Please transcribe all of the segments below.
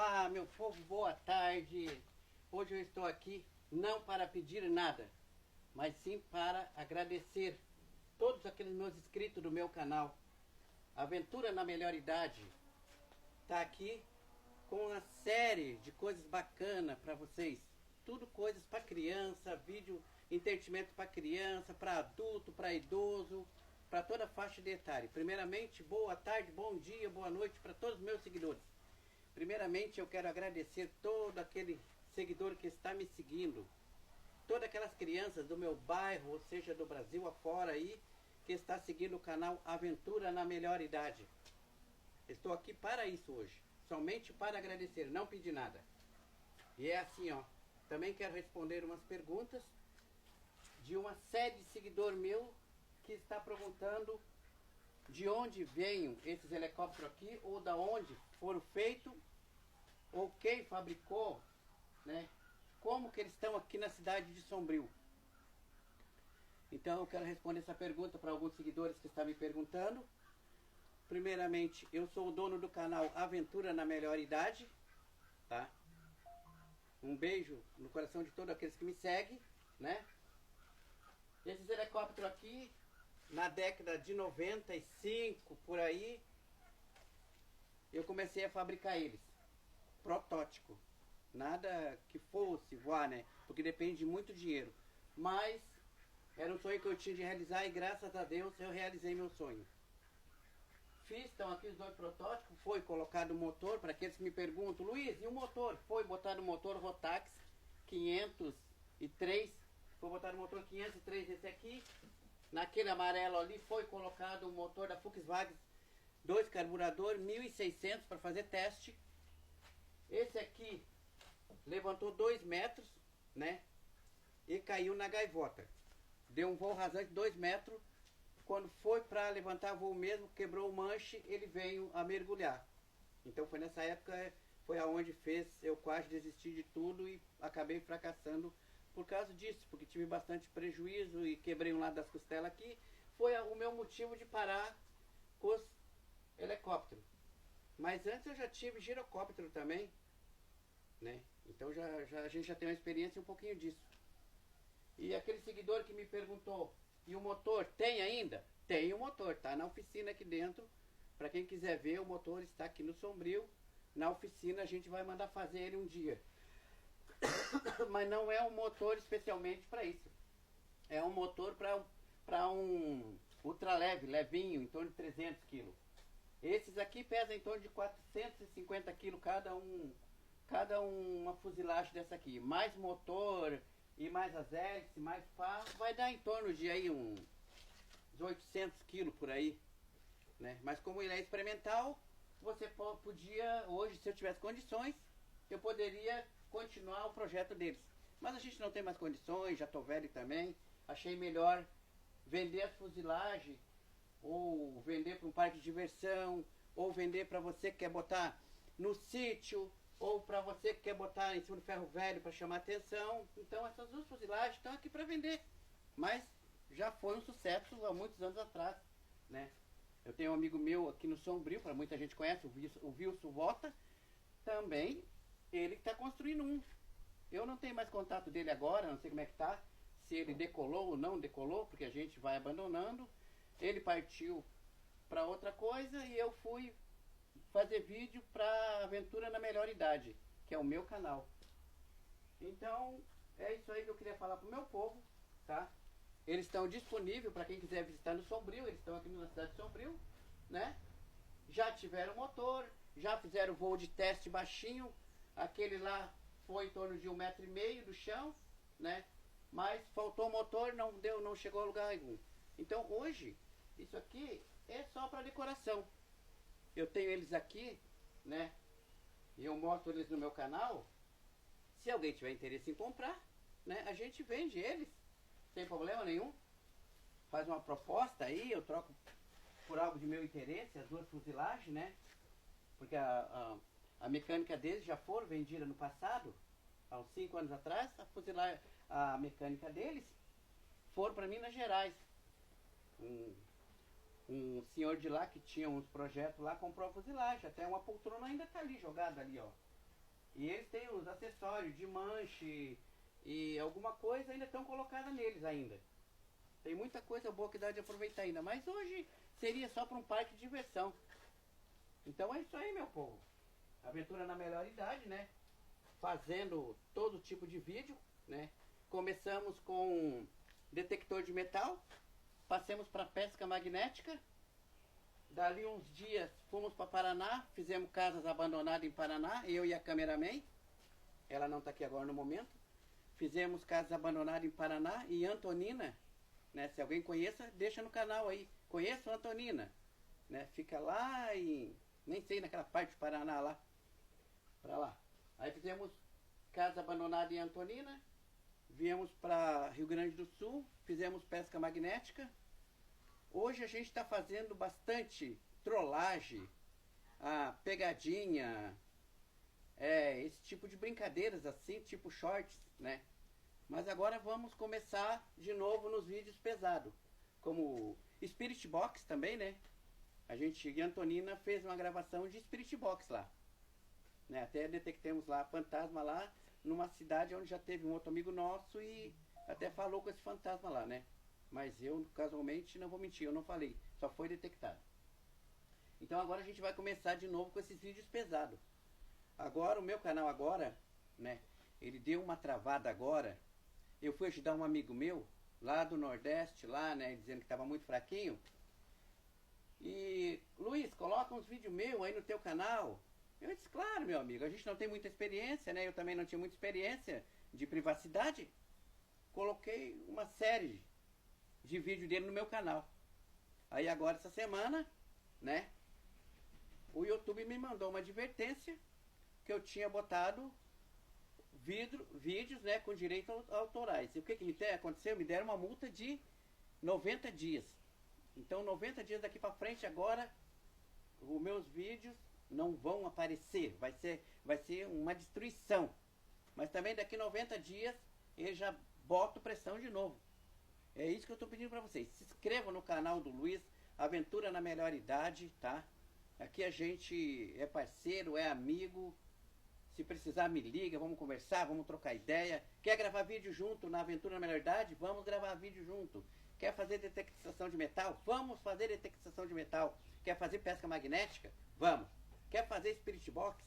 Olá, meu povo, boa tarde. Hoje eu estou aqui não para pedir nada, mas sim para agradecer todos aqueles meus inscritos do meu canal. Aventura na Melhor Idade está aqui com uma série de coisas bacanas para vocês. Tudo coisas para criança, vídeo, entretenimento para criança, para adulto, para idoso, para toda faixa de etário. Primeiramente, boa tarde, bom dia, boa noite para todos os meus seguidores. Primeiramente, eu quero agradecer todo aquele seguidor que está me seguindo, todas aquelas crianças do meu bairro, ou seja, do Brasil afora aí, que está seguindo o canal Aventura na Melhor Idade. Estou aqui para isso hoje, somente para agradecer, não pedir nada. E é assim, ó, também quero responder umas perguntas de uma série de seguidor meu que está perguntando de onde vêm esses helicópteros aqui, ou da onde foram feitos, ou quem fabricou, né? Como que eles estão aqui na cidade de Sombrio. Então eu quero responder essa pergunta para alguns seguidores que estão me perguntando. Primeiramente, eu sou o dono do canal Aventura na Melhor Idade, tá? Um beijo no coração de todos aqueles que me seguem, né? Esses helicópteros aqui, na década de 95, por aí, eu comecei a fabricar eles. Protótipo. Nada que fosse voar, né? Porque depende de muito dinheiro. Mas era um sonho que eu tinha de realizar e graças a Deus eu realizei meu sonho. Estão aqui os dois protótipos, foi colocado o motor, para aqueles que me perguntam, Luiz, e o motor? Foi botado o motor Rotax 503, foi botado o motor 503 esse aqui. Naquele amarelo ali foi colocado o motor da Volkswagen, 2 carburador, 1600 para fazer teste. Esse aqui levantou 2 metros, né? E caiu na gaivota. Deu um voo rasante de 2 metros. Quando foi para levantar voo mesmo, quebrou o manche, ele veio a mergulhar. Então foi nessa época, foi aonde fez eu quase desistir de tudo e acabei fracassando por causa disso, porque tive bastante prejuízo e quebrei um lado das costelas aqui. Foi o meu motivo de parar com os helicópteros. Mas antes eu já tive girocóptero também, né? Então a gente já tem uma experiência um pouquinho disso. E aquele seguidor que me perguntou, e o motor tem ainda? Tem o motor, tá na oficina aqui dentro. Para quem quiser ver, o motor está aqui no Sombrio. Na oficina a gente vai mandar fazer ele um dia. Mas não é um motor especialmente para isso. É um motor para um ultraleve, levinho, em torno de 300 kg. Esses aqui pesam em torno de 450 kg cada uma fuzilagem dessa aqui. Mais motor e mais as hélices, mais pá, vai dar em torno de aí uns 800 kg por aí, né? Mas como ele é experimental, você podia, hoje, se eu tivesse condições, eu poderia continuar o projeto deles. Mas a gente não tem mais condições, já estou velho também, achei melhor vender a fuzilagem, ou vender para um parque de diversão, ou vender para você que quer botar no sítio, ou para você que quer botar em cima do ferro velho para chamar atenção. Então essas duas fuzilagens estão aqui para vender. Mas já foi um sucesso há muitos anos atrás, né? Eu tenho um amigo meu aqui no Sombrio, para muita gente conhece, o Wilson Volta. Também ele está construindo um. Eu não tenho mais contato dele agora, não sei como é que tá, se ele decolou ou não decolou, porque a gente vai abandonando. Ele partiu para outra coisa e eu fui fazer vídeo para Aventura na Melhor Idade, que é o meu canal. Então é isso aí que eu queria falar pro meu povo, tá? Eles estão disponíveis para quem quiser visitar no Sombrio, eles estão aqui na cidade de Sombrio, né? Já tiveram motor, já fizeram voo de teste baixinho, aquele lá foi em torno de 1,5 m do chão, né? Mas faltou motor, não deu, não chegou a lugar algum. Então hoje isso aqui é só para decoração. Eu tenho eles aqui, né? E eu mostro eles no meu canal. Se alguém tiver interesse em comprar, né? A gente vende eles, sem problema nenhum. Faz uma proposta aí, eu troco por algo de meu interesse, as duas fuzilagens, né? Porque a mecânica deles já foram vendida no passado, há uns 5 anos atrás, a mecânica deles foram para Minas Gerais. Um senhor de lá que tinha uns projetos lá comprou a fuzilagem, até uma poltrona ainda está ali jogada ali, ó. E eles têm os acessórios de manche e alguma coisa ainda estão colocadas neles ainda. Tem muita coisa boa que dá de aproveitar ainda. Mas hoje seria só para um parque de diversão. Então é isso aí, meu povo. Aventura na melhor idade, né? Fazendo todo tipo de vídeo, né? Começamos com detector de metal. Passamos para pesca magnética. Dali uns dias fomos para Paraná. Fizemos casas abandonadas em Paraná. Eu e a cameraman. Ela não está aqui agora no momento. Fizemos casas abandonadas em Paraná e Antonina, né? Se alguém conheça, deixa no canal aí. Conheço Antonina, né? Fica lá em... nem sei, naquela parte do Paraná lá. Pra lá. Aí fizemos casa abandonada em Antonina. Viemos para Rio Grande do Sul. Fizemos pesca magnética. Hoje a gente está fazendo bastante trollagem, a pegadinha, esse tipo de brincadeiras assim, tipo shorts, né? Mas agora vamos começar de novo nos vídeos pesados, como Spirit Box também, né? A gente, e Antonina, fez uma gravação de Spirit Box lá, né? Até detectamos lá fantasma lá, numa cidade onde já teve um outro amigo nosso e até falou com esse fantasma lá, né? Mas eu, casualmente, não vou mentir, eu não falei, só foi detectado. Então agora a gente vai começar de novo com esses vídeos pesados. Agora, o meu canal agora, né? Ele deu uma travada agora. Eu fui ajudar um amigo meu, lá do Nordeste, lá, né? Dizendo que estava muito fraquinho. E, Luiz, coloca uns vídeos meus aí no teu canal. Eu disse, claro, meu amigo, a gente não tem muita experiência, né? Eu também não tinha muita experiência de privacidade. Coloquei uma série de vídeo dele no meu canal. Aí agora, essa semana, né? O YouTube me mandou uma advertência que eu tinha botado vídeos, né, com direitos autorais. E o que me aconteceu? Me deram uma multa de 90 dias. Então 90 dias daqui para frente agora os meus vídeos não vão aparecer. Vai ser uma destruição. Mas também daqui 90 dias eu já boto pressão de novo. É isso que eu estou pedindo para vocês. Se inscrevam no canal do Luiz, Aventura na Melhor Idade, tá? Aqui a gente é parceiro, é amigo. Se precisar me liga, vamos conversar, vamos trocar ideia. Quer gravar vídeo junto na Aventura na Melhor Idade? Vamos gravar vídeo junto. Quer fazer detectação de metal? Vamos fazer detectação de metal. Quer fazer pesca magnética? Vamos. Quer fazer Spirit Box?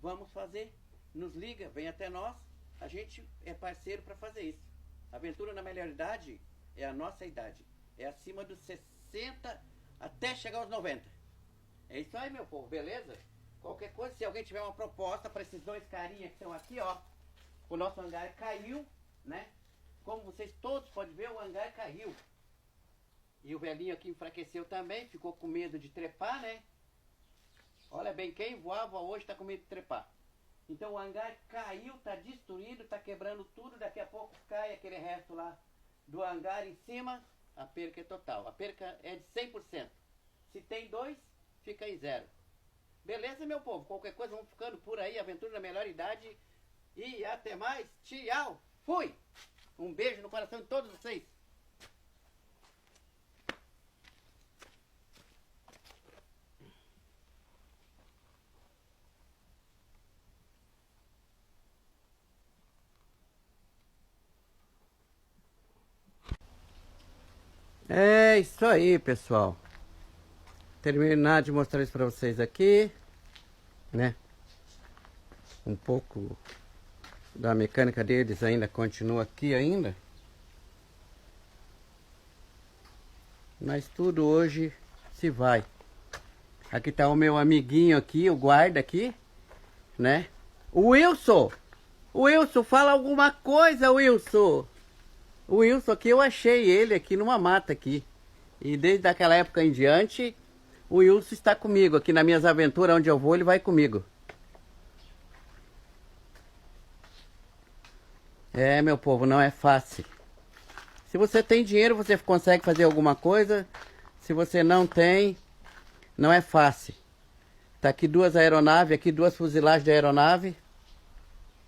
Vamos fazer. Nos liga, vem até nós. A gente é parceiro para fazer isso. Aventura na Melhor Idade é a nossa idade. É acima dos 60 até chegar aos 90. É isso aí, meu povo, beleza? Qualquer coisa, se alguém tiver uma proposta para esses dois carinhas que estão aqui, ó. O nosso hangar caiu, né? Como vocês todos podem ver, o hangar caiu. E o velhinho aqui enfraqueceu também, ficou com medo de trepar, né? Olha bem, quem voava hoje está com medo de trepar. Então o hangar caiu, está destruído, está quebrando tudo. Daqui a pouco cai aquele resto lá do hangar em cima. A perca é total. A perca é de 100%. Se tem 2, fica em 0. Beleza, meu povo? Qualquer coisa, vamos ficando por aí. Aventura na Melhor Idade. E até mais. Tchau. Fui. Um beijo no coração de todos vocês. É isso aí, pessoal. Terminar de mostrar isso pra vocês aqui, né? Um pouco da mecânica deles ainda continua aqui ainda. Mas tudo hoje se vai. Aqui tá o meu amiguinho aqui, o guarda aqui, né? O Wilson! Wilson, fala alguma coisa, Wilson! O Wilson aqui, eu achei ele aqui numa mata aqui. E desde aquela época em diante, o Wilson está comigo. Aqui nas minhas aventuras, onde eu vou, ele vai comigo. É, meu povo, não é fácil. Se você tem dinheiro, você consegue fazer alguma coisa. Se você não tem, não é fácil. Tá aqui 2 aeronaves, aqui 2 fuzilagens de aeronave.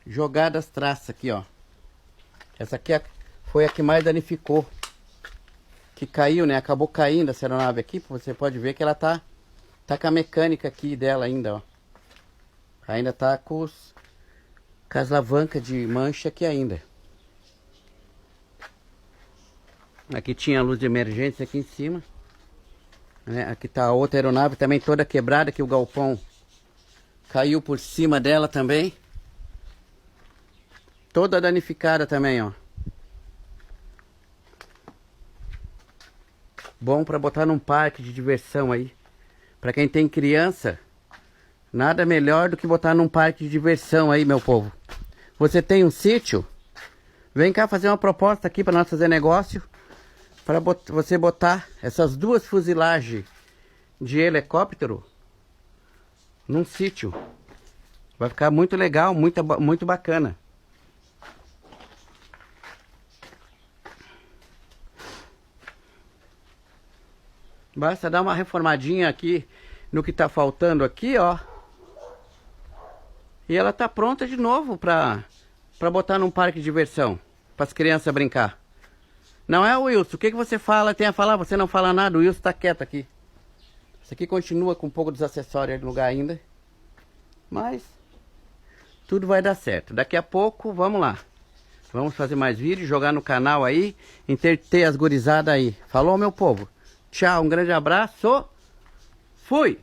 Jogadas traças aqui, ó. Essa aqui foi a que mais danificou. Que caiu, né? Acabou caindo essa aeronave aqui. Você pode ver que ela tá com a mecânica aqui dela ainda, ó. Ainda tá com Com as alavancas de mancha aqui ainda. Aqui tinha a luz de emergência aqui em cima. Né? Aqui tá a outra aeronave também toda quebrada, que o galpão caiu por cima dela também. Toda danificada também, ó. Bom para botar num parque de diversão aí. Para quem tem criança, nada melhor do que botar num parque de diversão aí, meu povo. Você tem um sítio? Vem cá fazer uma proposta aqui para nós fazer negócio. Para você botar essas duas fuzilagens de helicóptero num sítio. Vai ficar muito legal, muito bacana. Basta dar uma reformadinha aqui no que tá faltando aqui, ó. E ela tá pronta de novo pra botar num parque de diversão. Para as crianças brincar. Não é, Wilson? O que você fala? Tem a falar? Você não fala nada. O Wilson tá quieto aqui. Isso aqui continua com um pouco dos acessórios no lugar ainda. Mas tudo vai dar certo. Daqui a pouco, vamos lá. Vamos fazer mais vídeos, jogar no canal aí. Entreter as gurizadas aí. Falou, meu povo? Tchau, um grande abraço. Fui!